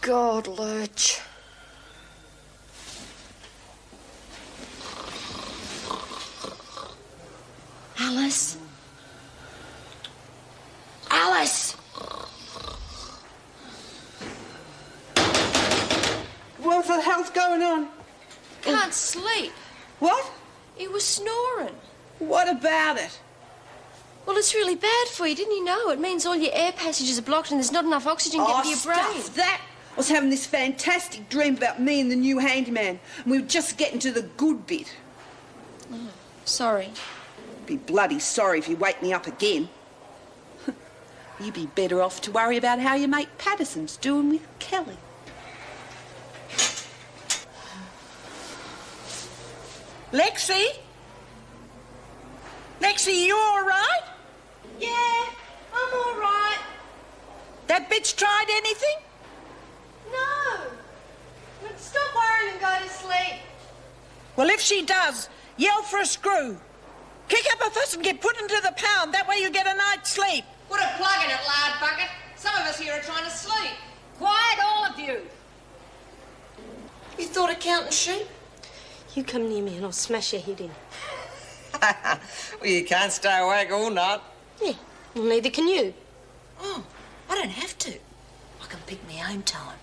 God, Lurch. Alice? Alice! What the hell's going on? Can't sleep. What? He was snoring. What about it? Well, it's really bad for you, didn't you know? It means all your air passages are blocked and there's not enough oxygen getting to your brain. Stuff that! I was having this fantastic dream about me and the new handyman, and we were just getting to the good bit. Oh, sorry. Be bloody sorry if you wake me up again. You'd be better off to worry about how your mate Patterson's doing with Kelly. Lexi? Lexi, you all right? Yeah, I'm all right. That bitch tried anything? No. Look, stop worrying and go to sleep. Well, if she does, yell for a screw. Kick up a fuss and get put into the pound. That way you get a night's sleep. Put a plug in it, lard bucket. Some of us here are trying to sleep. Quiet, all of you. You thought of counting sheep? You come near me and I'll smash your head in. Well, you can't stay awake all night. Yeah, well, neither can you. Oh, I don't have to. I can pick my own time.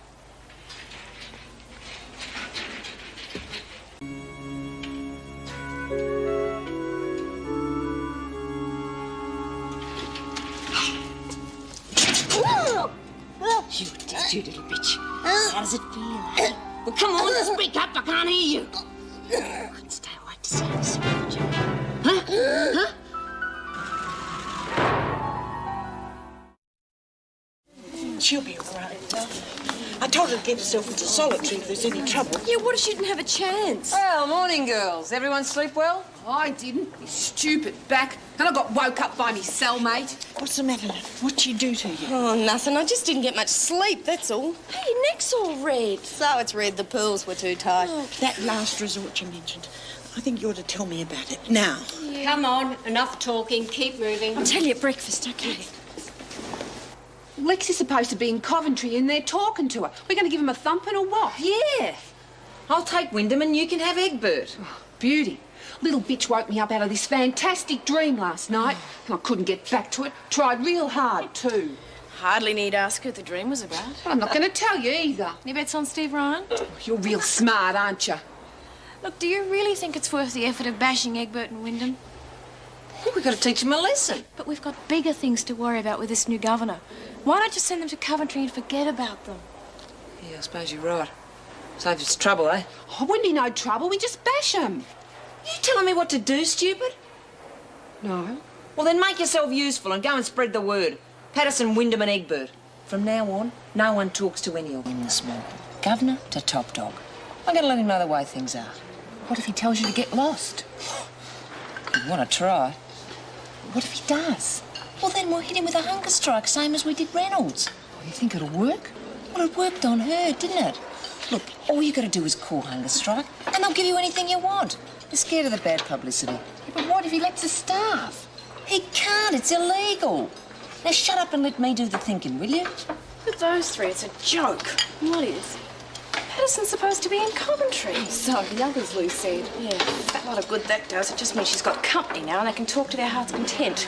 You little bitch. How does it feel, eh? Well, come on, speak up. I can't hear you. I couldn't stay awake to see this, would you? Huh? She'll be all right. I told her to get herself into solitary if there's any trouble. Yeah, what if she didn't have a chance? Well, morning, girls. Everyone sleep well? I didn't. You stupid back. And I got woke up by me cellmate. What's the matter? What'd she do to you? Oh, nothing. I just didn't get much sleep, that's all. Hey, your neck's all red. So it's red. The pearls were too tight. That last resort you mentioned. I think you ought to tell me about it now. Come on, enough talking. Keep moving. I'll tell you at breakfast, okay? Lexi's supposed to be in Coventry and they're talking to her. We're going to give him a thumping or what? Yeah. I'll take Wyndham and you can have Egbert. Oh, beauty. Little bitch woke me up out of this fantastic dream last night. And I couldn't get back to it. Tried real hard, too. Hardly need ask her what the dream was about. I'm not going to tell you either. Any bets on Steve Ryan? You're real smart, aren't you? Look, do you really think it's worth the effort of bashing Egbert and Wyndham? We've got to teach him a lesson. But we've got bigger things to worry about with this new governor. Why not just send them to Coventry and forget about them? Yeah, I suppose you're right. Saves us trouble, eh? Oh, wouldn't be no trouble. We just bash him. You telling me what to do, stupid? No. Well, then make yourself useful and go and spread the word. Patterson, Wyndham and Egbert. From now on, no one talks to any of them in the small. Governor to top dog. I'm going to let him know the way things are. What if he tells you to get lost? You want to try. What if he does? Well, then we'll hit him with a hunger strike, same as we did Reynolds. Oh, you think it'll work? Well, it worked on her, didn't it? Look, all you got to do is call hunger strike, and they'll give you anything you want. You're scared of the bad publicity. Yeah, but what if he lets us starve? He can't. It's illegal. Now shut up and let me do the thinking, will you? With those three, it's a joke. What is? Patterson's supposed to be in Coventry. So the others, Lou said. Yeah, that lot of good that does. It just means she's got company now and they can talk to their heart's content.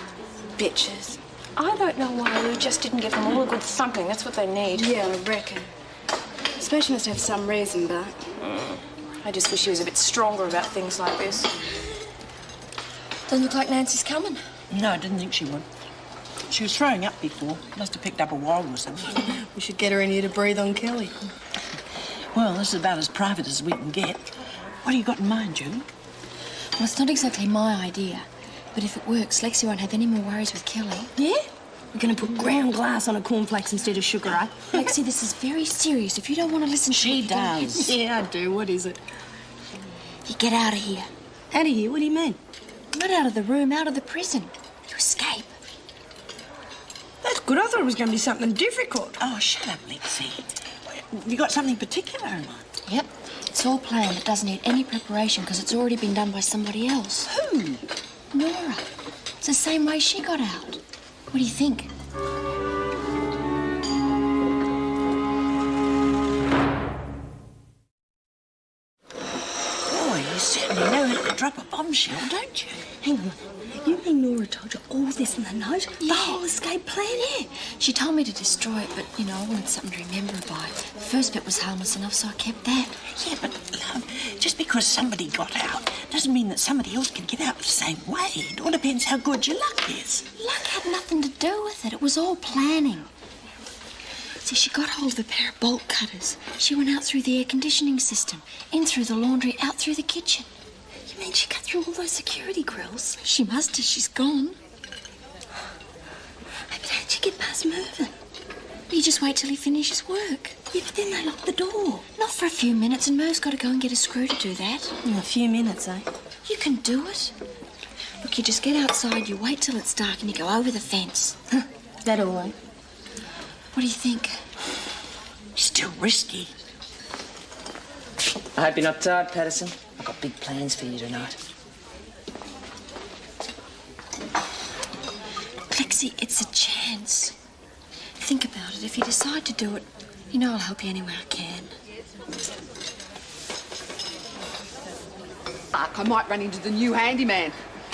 Bitches. I don't know why Lou just didn't give them all a good thumping. That's what they need. Yeah, I reckon. I suppose she must have some reason, but... I just wish she was a bit stronger about things like this. Doesn't look like Nancy's coming. No, I didn't think she would. She was throwing up before. Must have picked up a wild or something. We should get her in here to breathe on Kelly. Well, this is about as private as we can get. What do you got in mind, Julie? Well, it's not exactly my idea, but if it works, Lexi won't have any more worries with Kelly. Yeah? We're going to put ground glass on her cornflakes instead of sugar, eh? Lexi, this is very serious. If you don't want to listen to She it, you don't- does. Yeah, I do. What is it? You get out of here. Out of here? What do you mean? Not out of the room, out of the prison. You escape. That's good. I thought it was going to be something difficult. Oh, shut up, Lexi. You got something particular in mind? Yep. It's all planned. It doesn't need any preparation because it's already been done by somebody else. Who? Nora. It's the same way she got out. What do you think? bombshell, don't you? Hang on. You mean Nora told you all this in the note? The whole escape plan? Yeah. She told me to destroy it, but, you know, I wanted something to remember her by. The first bit was harmless enough, so I kept that. Yeah, but, love, just because somebody got out doesn't mean that somebody else can get out the same way. It all depends how good your luck is. Luck had nothing to do with it. It was all planning. See, she got hold of a pair of bolt cutters. She went out through the air conditioning system, in through the laundry, out through the kitchen. You mean she cut through all those security grills? She must have. She's gone. Hey, but how'd you get past Mervyn? You just wait till he finishes work. Yeah, but then they locked the door. Not for a few minutes, and Merv's got to go and get a screw to do that. In a few minutes, eh? You can do it. Look, you just get outside, you wait till it's dark, and you go over the fence. Is that all right? What do you think? Still risky. I hope you're not tired, Patterson. I've got big plans for you tonight. Lexi, it's a chance. Think about it. If you decide to do it, you know I'll help you any way I can. Fuck, I might run into the new handyman.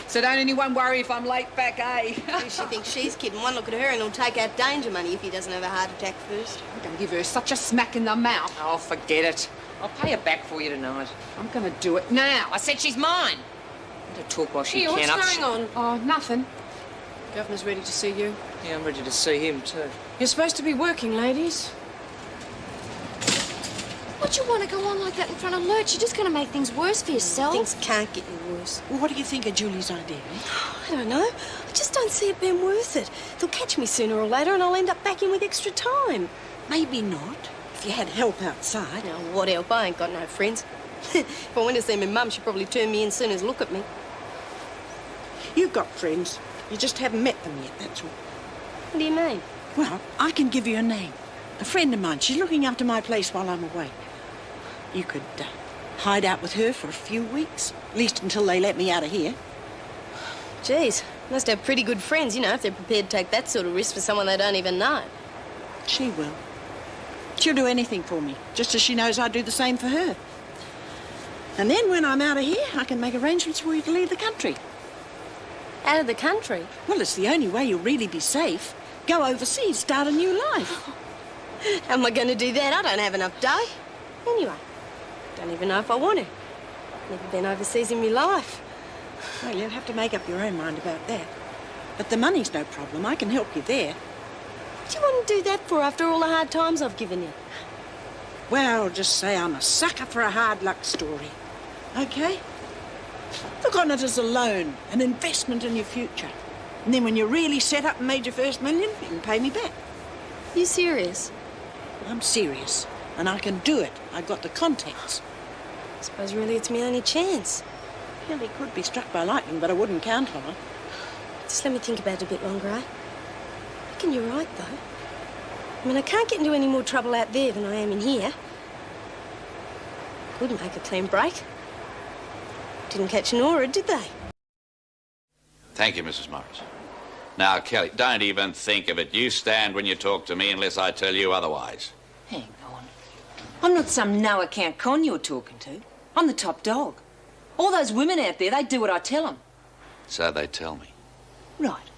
So don't anyone worry if I'm late back, eh? She thinks she's kidding. One look at her and he'll take out danger money if he doesn't have a heart attack first. I'm going to give her such a smack in the mouth. Oh, forget it. I'll pay her back for you tonight. I'm going to do it now. I said she's mine. Let her talk while she Hey, can. what's going on? Oh, nothing. Governor's ready to see you. Yeah, I'm ready to see him too. You're supposed to be working, ladies. What you want to go on like that in front of Lurch? You're just going to make things worse for yourself. Things can't get any worse. Well, what do you think of Julie's idea, eh? I don't know. I just don't see it being worth it. They'll catch me sooner or later and I'll end up back in with extra time. Maybe not, if you had help outside. Now, what help? I ain't got no friends. If I went to see my mum, she'd probably turn me in soon as look at me. You've got friends. You just haven't met them yet, that's all. What do you mean? Well, I can give you a name. A friend of mine. She's looking after my place while I'm away. You could hide out with her for a few weeks, at least until they let me out of here. Geez, must have pretty good friends, you know, if they're prepared to take that sort of risk for someone they don't even know. She will. She'll do anything for me, just as she knows I'd do the same for her. And then when I'm out of here, I can make arrangements for you to leave the country. Out of the country? Well, it's the only way you'll really be safe. Go overseas, start a new life. How am I going to do that? I don't have enough dough. Anyway, don't even know if I want to. Never been overseas in my life. Well, you'll have to make up your own mind about that. But the money's no problem. I can help you there. What do you want to do that for after all the hard times I've given you? Well, just say I'm a sucker for a hard luck story. Okay? Look on it as a loan, an investment in your future. And then when you're really set up and made your first million, you can pay me back. You serious? I'm serious, and I can do it. I've got the contacts. I suppose really it's my only chance. Really could be struck by lightning, but I wouldn't count on it. Just let me think about it a bit longer, eh? I reckon you're right, though. I mean, I can't get into any more trouble out there than I am in here. Couldn't make a clean break. Didn't catch Nora, did they? Thank you, Mrs. Morris. Now, Kelly, don't even think of it. You stand when you talk to me unless I tell you otherwise. Hang on. I'm not some no-account con you're talking to. I'm the top dog. All those women out there, they do what I tell them. So they tell me. Right.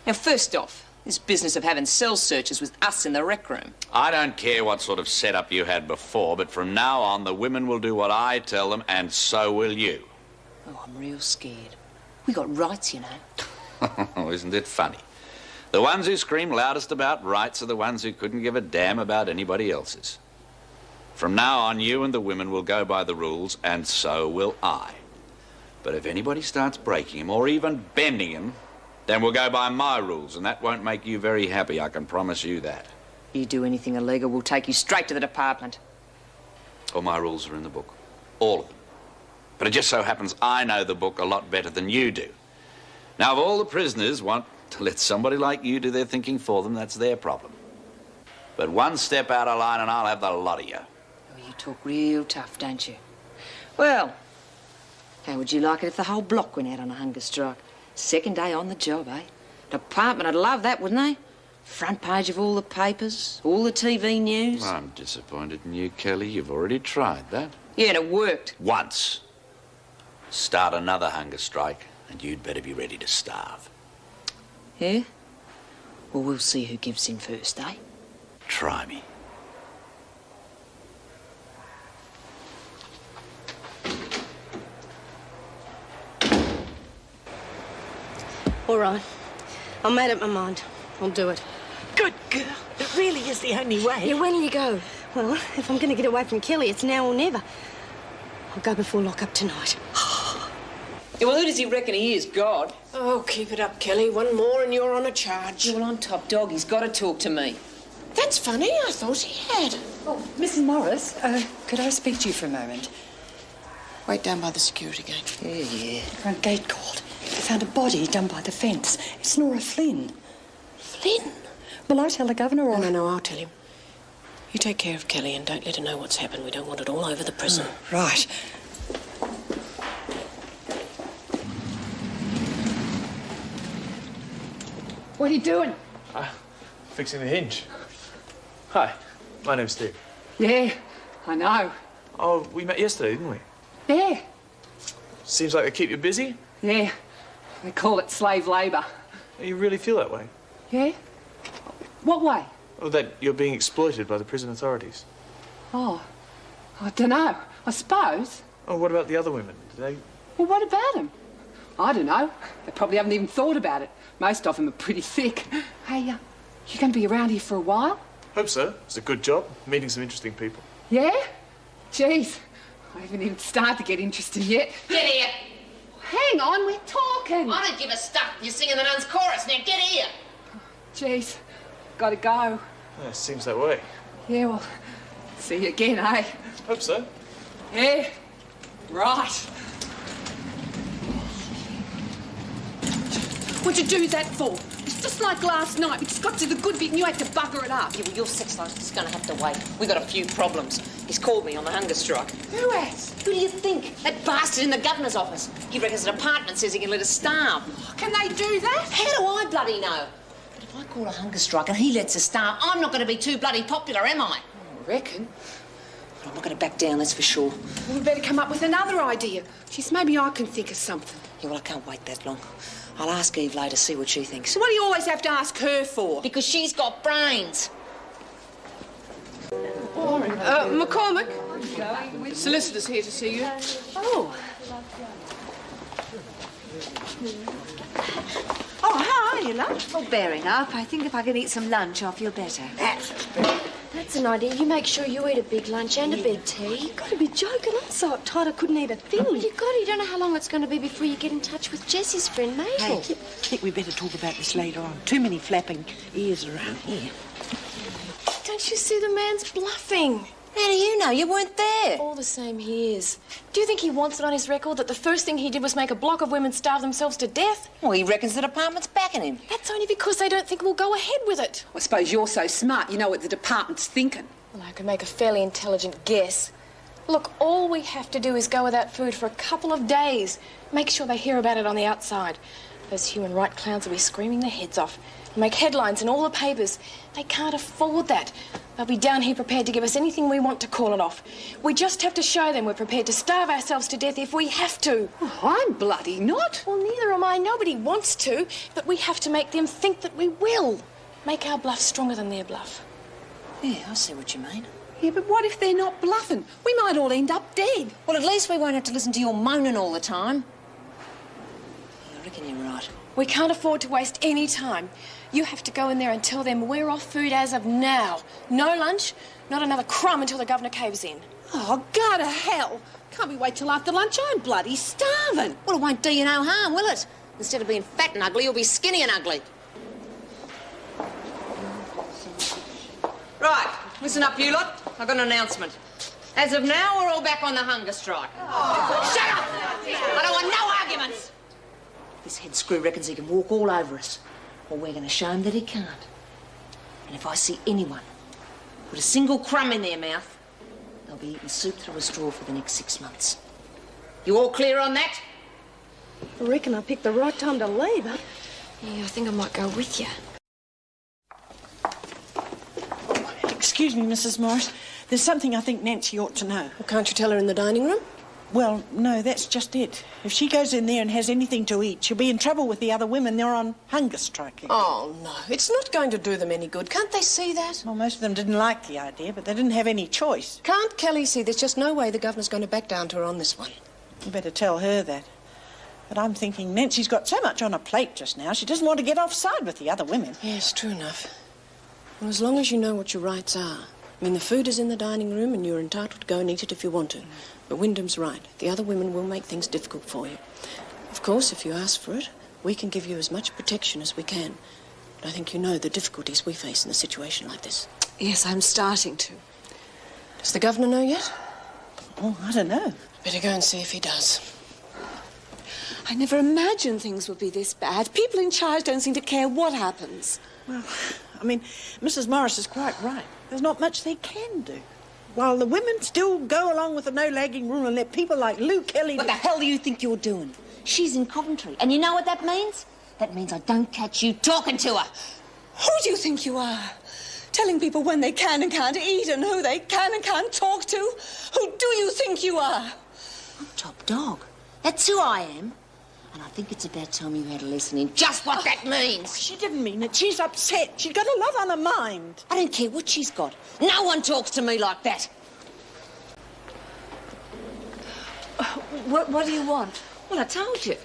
Now, first off, this business of having cell searches with us in the rec room. I don't care what sort of setup you had before, but from now on, the women will do what I tell them, and so will you. Oh, I'm real scared. We got rights, you know. Isn't it funny? The ones who scream loudest about rights are the ones who couldn't give a damn about anybody else's. From now on, you and the women will go by the rules, and so will I. But if anybody starts breaking them, or even bending them, then we'll go by my rules, and that won't make you very happy, I can promise you that. You do anything illegal, we'll take you straight to the department. All my rules are in the book. All of them. But it just so happens I know the book a lot better than you do. Now, if all the prisoners want to let somebody like you do their thinking for them, that's their problem. But one step out of line and I'll have the lot of you. Oh, you talk real tough, don't you? Well, how would you like it if the whole block went out on a hunger strike? Second day on the job, eh? Department would love that, wouldn't they? Front page of all the papers, all the TV news. I'm disappointed in you, Kelly. You've already tried that. Yeah, and it worked. Once. start another hunger strike, and you'd better be ready to starve. Yeah? Well, we'll see who gives in first, eh? Try me. All right. I made up my mind. I'll do it. Good girl. It really is the only way. Yeah, when do you go? Well, if I'm going to get away from Kelly, it's now or never. I'll go before lock-up tonight. Yeah, well, who does he reckon he is, God? Oh, keep it up, Kelly. One more and you're on a charge. Yeah, well, I'm top dog. He's got to talk to me. That's funny. I thought he had. Oh, Mrs. Morris, could I speak to you for a moment? Wait down by the security gate. Yeah. Front gate called. They found a body down by the fence. It's Nora Flynn. Flynn? Will I tell the governor or... No, I'll tell him. You take care of Kelly and don't let her know what's happened. We don't want it all over the prison. Right. What are you doing? Fixing the hinge. Hi, my name's Steve. Yeah, I know. Oh, we met yesterday, didn't we? Yeah. Seems like they keep you busy. Yeah. They call it slave labour. You really feel that way? Yeah? What way? Oh, that you're being exploited by the prison authorities. Oh, I don't know. I suppose. Oh, what about the other women? Do they... Well, what about them? I don't know. They probably haven't even thought about it. Most of them are pretty thick. Hey, you going to be around here for a while? Hope so. It's a good job, meeting some interesting people. Yeah? Jeez, I haven't even started to get interested yet. Get here. Hang on, we're talking. I don't give a stuff. You're singing the nun's chorus. Now get here. Jeez, gotta go. Yeah, seems that way. Yeah, well, see you again, eh? Hope so. Yeah, right. What'd you do that for? It's just like last night. We just got to the good bit and you had to bugger it up. Yeah, well, your sex life is going to have to wait. We've got a few problems. He's called me on the hunger strike. Who has? Who do you think? That bastard in the governor's office. He reckons the department says he can let us starve. Can they do that? How do I bloody know? But if I call a hunger strike and he lets us starve, I'm not going to be too bloody popular, am I? I reckon. But I'm not going to back down, that's for sure. Well, we better come up with another idea. Jeez, maybe I can think of something. Yeah, well, I can't wait that long. I'll ask Eve later, see what she thinks. So what do you always have to ask her for? Because she's got brains. McCormick, the solicitor's here to see you. Oh. Oh, how are you, love? Oh, bearing up. I think if I can eat some lunch, I'll feel better. That's an idea. You make sure you eat a big lunch and a big tea. You've got to be joking. I'm so uptight I couldn't eat a thing. Well, you've got to. You don't know how long it's going to be before you get in touch with Jessie's friend, Mabel. Hey, I think we better talk about this later on. Too many flapping ears around here. Don't you see the man's bluffing? How do you know? You weren't there. All the same, he is. Do you think he wants it on his record that the first thing he did was make a block of women starve themselves to death? Well, he reckons the department's backing him. That's only because they don't think we'll go ahead with it. I suppose you're so smart, you know what the department's thinking. Well, I can make a fairly intelligent guess. Look, all we have to do is go without food for a couple of days. Make sure they hear about it on the outside. Those human right clowns will be screaming their heads off. Make headlines in all the papers. They can't afford that. They'll be down here prepared to give us anything we want to call it off. We just have to show them we're prepared to starve ourselves to death if we have to. Oh, I'm bloody not. Well, neither am I. Nobody wants to, but we have to make them think that we will. Make our bluff stronger than their bluff. Yeah, I see what you mean. Yeah, but what if they're not bluffing? We might all end up dead. Well, at least we won't have to listen to your moaning all the time. I reckon you're right. We can't afford to waste any time. You have to go in there and tell them we're off food as of now. No lunch, not another crumb until the governor caves in. Oh, go to hell. Can't we wait till after lunch? I'm bloody starving. Well, it won't do you no harm, will it? Instead of being fat and ugly, you'll be skinny and ugly. Right, listen up, you lot. I've got an announcement. As of now, we're all back on the hunger strike. Oh. Shut up! I don't want no arguments. This head screw reckons he can walk all over us. Well, we're going to show him that he can't. And if I see anyone put a single crumb in their mouth, they'll be eating soup through a straw for the next 6 months. You all clear on that? I reckon I picked the right time to leave, huh? Yeah, I think I might go with you. Excuse me, Mrs. Morris. There's something I think Nancy ought to know. Well, can't you tell her in the dining room? Well, no, that's just it. If she goes in there and has anything to eat, she'll be in trouble with the other women. They're on hunger strike. Oh, no, it's not going to do them any good. Can't they see that? Well, most of them didn't like the idea, but they didn't have any choice. Can't Kelly see there's just no way the governor's going to back down to her on this one? You better tell her that. But I'm thinking Nancy's got so much on her plate just now, she doesn't want to get offside with the other women. Yes, true enough. Well, as long as you know what your rights are. I mean, the food is in the dining room and you're entitled to go and eat it if you want to. But Wyndham's right. The other women will make things difficult for you. Of course, if you ask for it, we can give you as much protection as we can. But I think you know the difficulties we face in a situation like this. Yes, I'm starting to. Does the governor know yet? Oh, I don't know. Better go and see if he does. I never imagined things would be this bad. People in charge don't seem to care what happens. Well, I mean, Mrs. Morris is quite right. There's not much they can do. While the women still go along with the no-lagging rule and let people like Lou Kelly... What the hell do you think you're doing? She's in Coventry, and you know what that means? That means I don't catch you talking to her. Who do you think you are? Telling people when they can and can't eat and who they can and can't talk to? Who do you think you are? I'm top dog. That's who I am. And I think it's about time you had a lesson in just what that means. She didn't mean it. She's upset. She's got a lot on her mind. I don't care what she's got. No one talks to me like that. What do you want? Well, I told you.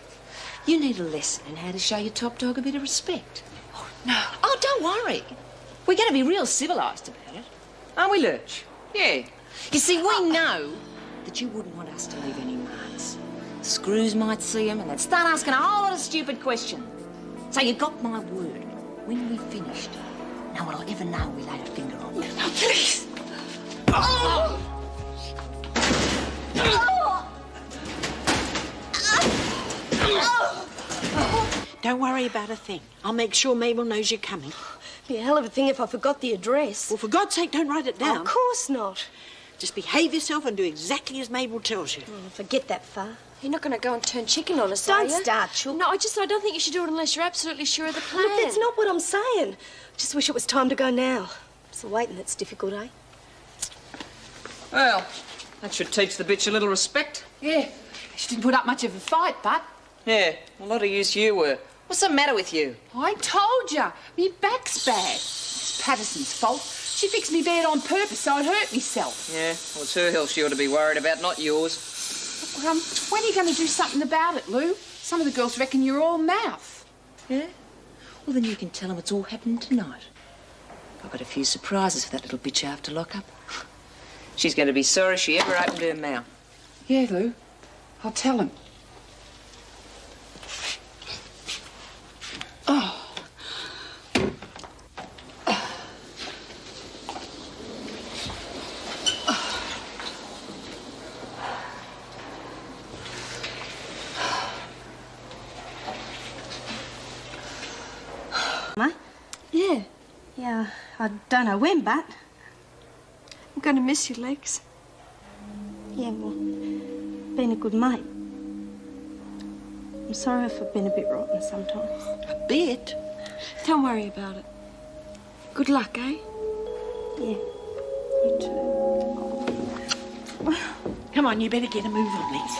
You need a lesson in how to show your top dog a bit of respect. Oh, no. Oh, don't worry. We're going to be real civilised about it. Aren't we, Lurch? Yeah. You see, we know that you wouldn't want us to leave any marks. Screws might see them and they'd start asking a whole lot of stupid questions. So you got my word. When we finished, no one will ever know we laid a finger on you. No, please. Oh! Don't worry about a thing. I'll make sure Mabel knows you're coming. Be a hell of a thing if I forgot the address. Well, for God's sake, don't write it down. Of course not. Just behave yourself and do exactly as Mabel tells you. Forget that far. You're not going to go and turn chicken on us, are Don't you? start, Chook. No, I don't think you should do it unless you're absolutely sure of the plan. Look, that's not what I'm saying. Just wish it was time to go now. It's the waiting that's difficult, eh? Well, that should teach the bitch a little respect. Yeah, she didn't put up much of a fight, but... Yeah, a lot of use you were. What's the matter with you? I told you, me back's bad. It's Patterson's fault. She fixed me bed on purpose so I'd hurt myself. Yeah, well, it's her health she ought to be worried about, not yours. When are you going to do something about it, Lou? Some of the girls reckon you're all mouth. Yeah? Well, then you can tell them it's all happening tonight. I've got a few surprises for that little bitch after lock-up. She's going to be sorry she ever opened her mouth. Yeah, Lou. I'll tell him. Oh. Ma? Yeah. Yeah, I don't know when, but I'm going to miss you, Lex. Yeah, well, being a good mate. I'm sorry if I've been a bit rotten sometimes. A bit? Don't worry about it. Good luck, eh? Yeah, you too. Come on, you better get a move on, Lex.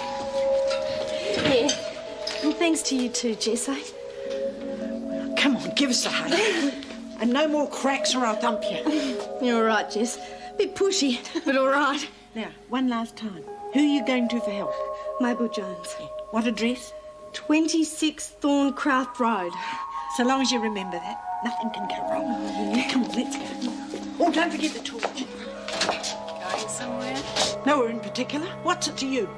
Yeah, and thanks to you too, Jess, eh? Come on, give us a hug. And no more cracks or I'll thump you. You're all right, Jess. Bit pushy, but all right. Now, one last time. Who are you going to for help? Mabel Jones. What address? 26 Thorncraft Road. So long as you remember that, nothing can go wrong. Come on, let's go. Oh, don't forget the torch. Going somewhere? Nowhere in particular. What's it to you?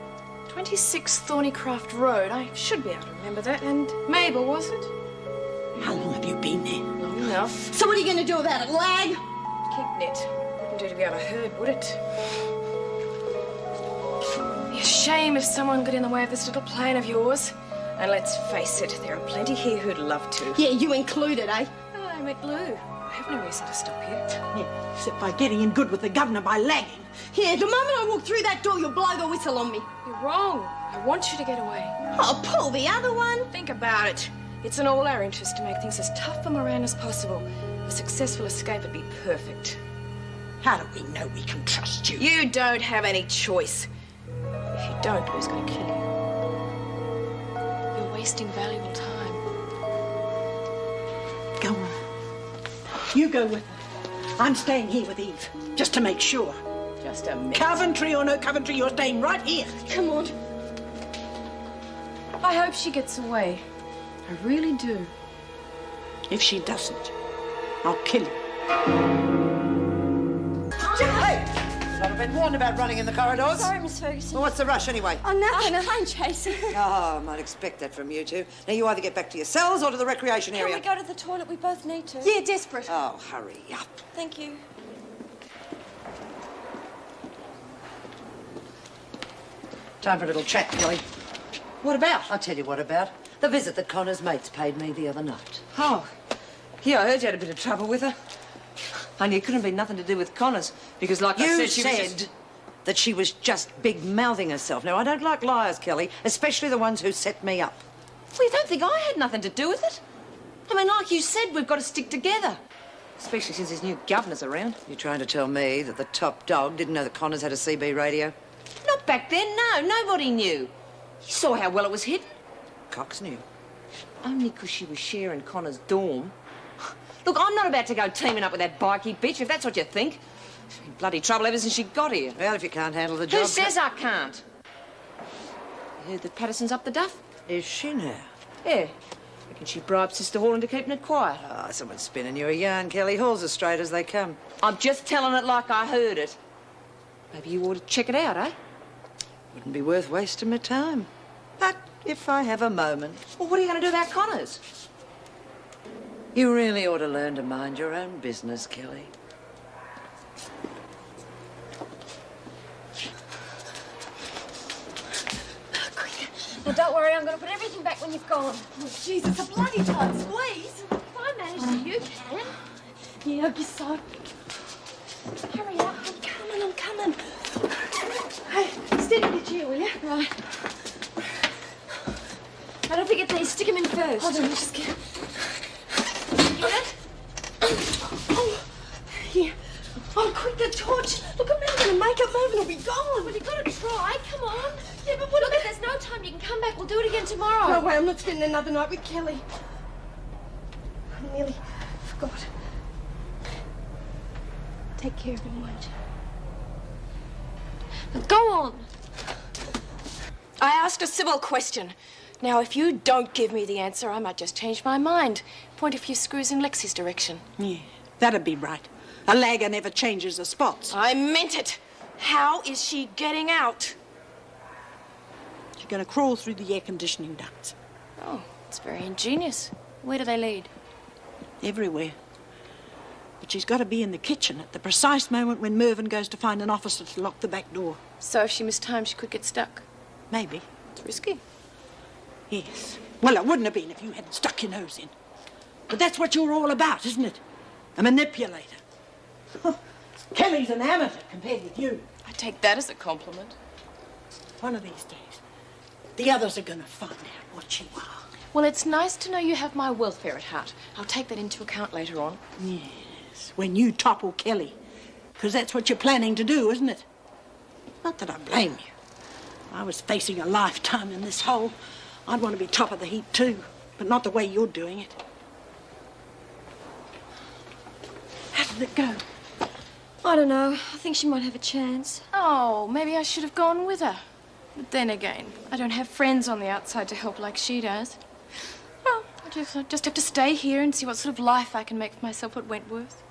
26 Thornycraft Road. I should be able to remember that. And Mabel, was it? How long have you been there? Long enough. So what are you going to do about it, lag? Keep it. Wouldn't do to be overheard, would it? Be a shame if someone got in the way of this little plan of yours. And let's face it, there are plenty here who'd love to. Yeah, you included, eh? Oh, I met Lou. I have no reason to stop you. Yeah, except by getting in good with the governor by lagging. Yeah, the moment I walk through that door, you'll blow the whistle on me. You're wrong. I want you to get away. I'll pull the other one. Think about it. It's in all our interest to make things as tough for Moran as possible. A successful escape would be perfect. How do we know we can trust you? You don't have any choice. If you don't, Lou's going to kill you. You're wasting valuable time. Go on. You go with her. I'm staying here with Eve, just to make sure. Just a minute. Coventry or no Coventry, you're staying right here. Come on. I hope she gets away. I really do. If she doesn't, I'll kill you. Hey! I've been warned about running in the corridors. Sorry, Miss Ferguson. Well, what's the rush anyway? Oh, nothing. A plane chasing. Oh, I might expect that from you two. Now, you either get back to your cells or to the recreation Can area. we go to the toilet? We both need to. Yeah, desperate. Oh, hurry up. Thank you. Time for a little chat, Kelly. What about? I'll tell you what about. The visit that Connor's mates paid me the other night. Oh, yeah, I heard you had a bit of trouble with her. Only it couldn't be nothing to do with Connors, because like I You said, she was said just... that she was just big-mouthing herself. Now, I don't like liars, Kelly, especially the ones who set me up. Well, you don't think I had nothing to do with it? I mean, like you said, we've got to stick together. Especially since this new governor's around. You're trying to tell me that the top dog didn't know that Connors had a CB radio? Not back then, no. Nobody knew. You saw how well it was hidden. Cox knew. Only because she was sharing Connor's dorm. Look, I'm not about to go teaming up with that bikey bitch, if that's what you think. She's been bloody trouble ever since she got here. Well, if you can't handle the job... Who says I can't? You heard that Patterson's up the duff? Is she now? Yeah. Reckon she bribed Sister Hall into keeping it quiet. Oh, someone's spinning you a yarn, Kelly. Hall's as straight as they come. I'm just telling it like I heard it. Maybe you ought to check it out, eh? Wouldn't be worth wasting my time. But if I have a moment... Well, what are you going to do about Connors? You really ought to learn to mind your own business, Kelly. Now, don't worry, I'm going to put everything back when you've gone. Oh, jeez, it's a bloody tight squeeze. If I manage to, you can. Yeah, I guess so. Hurry up. I'm coming. Hey, steady the chair, will you? Right. I don't forget these. Stick them in first. Hold on, I'll just get... Get it? Oh, yeah. Oh, quick, the torch. Look, I'm not going to make it move and it'll be gone. Well, you've got to try. Come on. Yeah, but what... Look, if there's no time, you can come back. We'll do it again tomorrow. No way, I'm not spending another night with Kelly. I nearly forgot. Take care of him, won't you? Now, go on. I asked a civil question. Now, if you don't give me the answer, I might just change my mind. Point a few screws in Lexi's direction. Yeah, that'd be right. A lagger never changes the spots. I meant it. How is she getting out? She's going to crawl through the air conditioning ducts. Oh, it's very ingenious. Where do they lead? Everywhere. But she's got to be in the kitchen at the precise moment when Mervyn goes to find an officer to lock the back door. So if she missed time, she could get stuck. Maybe. It's risky. Yes. Well, it wouldn't have been if you hadn't stuck your nose in. But that's what you're all about, isn't it? A manipulator. Kelly's an amateur compared with you. I take that as a compliment. One of these days, the others are going to find out what you are. Well, it's nice to know you have my welfare at heart. I'll take that into account later on. Yes, when you topple Kelly. Because that's what you're planning to do, isn't it? Not that I blame you. If I was facing a lifetime in this hole, I'd want to be top of the heap too. But not the way you're doing it. How did it go? I don't know. I think she might have a chance. Oh, maybe I should have gone with her. But then again, I don't have friends on the outside to help like she does. Well, I just have to stay here and see what sort of life I can make for myself at Wentworth.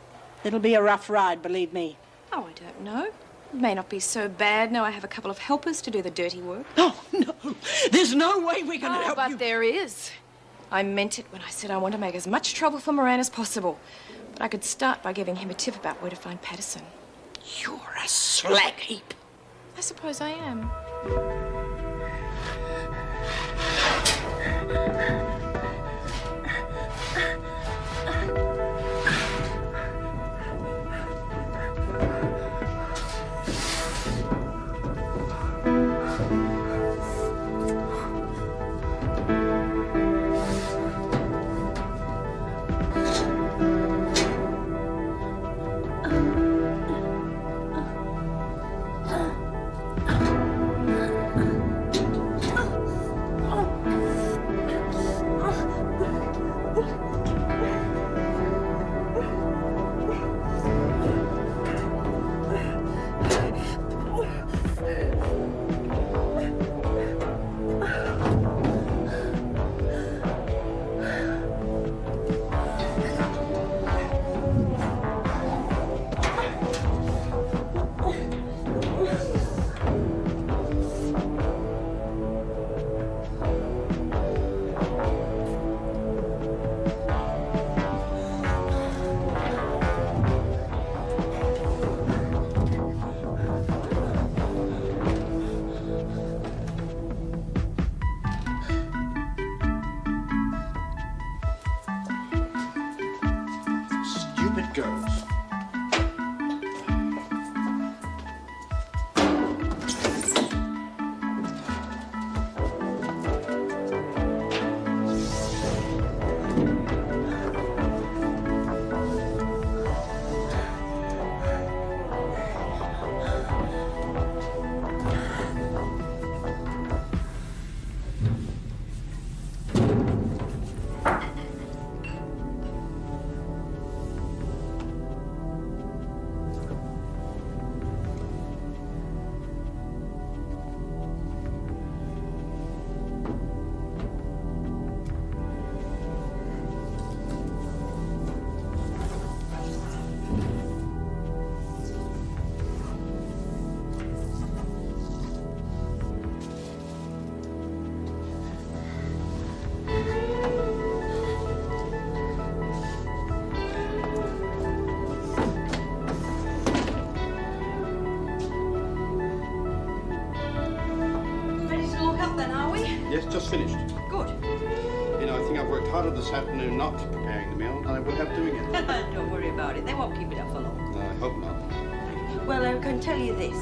It'll be a rough ride, believe me. Oh, I don't know. It may not be so bad now I have a couple of helpers to do the dirty work. Oh, no. There's no way we're going to help but you. there is. I meant it when I said I want to make as much trouble for Moran as possible. But I could start by giving him a tip about where to find Patterson. You're a slag heap. I suppose I am. goes. Yes, just finished. Good. You know, I think I've worked harder this afternoon not preparing the meal than I would have doing it. Don't worry about it. They won't keep it up for long. I hope not. Well, I can tell you this.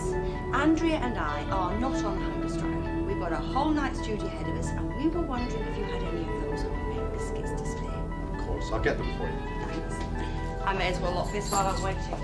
Andrea and I are not on hunger strike. We've got a whole night's duty ahead of us, and we were wondering if you had any of those homemade biscuits to spare. Of course, I'll get them for you. Thanks. I may as well lock this while I'm waiting.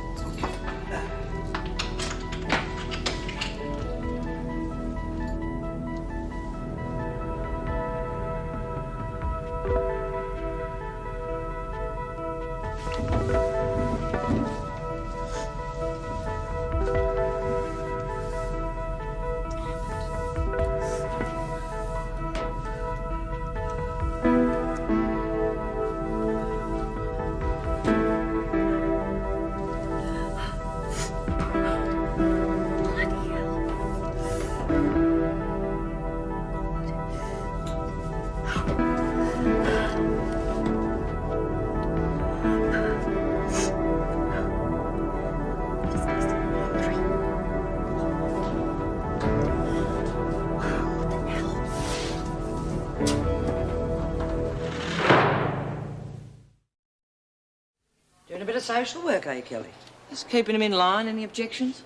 Doing a bit of social work, are you, Kelly? Just keeping him in line. Any objections?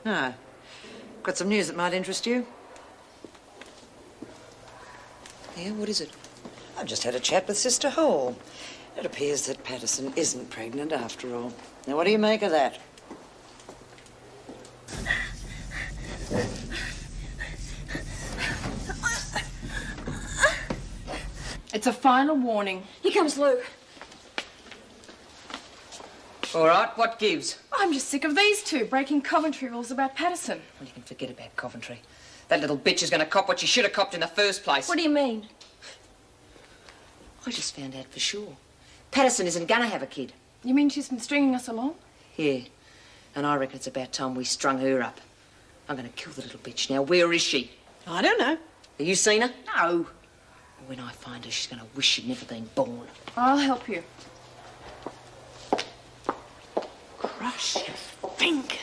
No. Got some news that might interest you. Yeah, what is it? I've just had a chat with Sister Hall. It appears that Patterson isn't pregnant after all. Now, what do you make of that? It's a final warning. Here comes Lou. All right, what gives? I'm just sick of these two breaking Coventry rules about Patterson. Well, you can forget about Coventry. That little bitch is going to cop what she should have copped in the first place. What do you mean? I just found out for sure. Patterson isn't going to have a kid. You mean she's been stringing us along? Yeah. And I reckon it's about time we strung her up. I'm going to kill the little bitch. Now, where is she? I don't know. Have you seen her? No. When I find her, she's going to wish she'd never been born. I'll help you. Crush your fingers.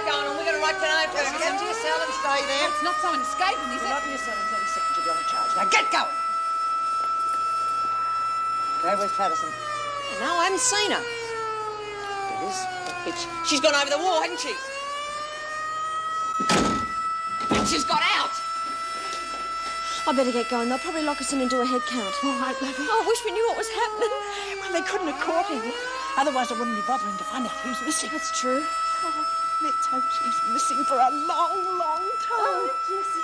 going on. We're going to write tonight. Get to your cell and stay there. It's not someone escaping, is it? Not in your cell in 30 seconds. You'll be on the charge. Now get going. Okay, where's Patterson? No, I haven't seen her. It is. She's gone over the wall, hasn't she? She's got out. I better get going. They'll probably lock us in and do a head count. All right, lovely. Oh, I wish we knew what was happening. Well, they couldn't have caught him. Otherwise, I wouldn't be bothering to find out who's missing. That's true. Oh, let's hope she's missing for a long, long time. Oh, Jessie.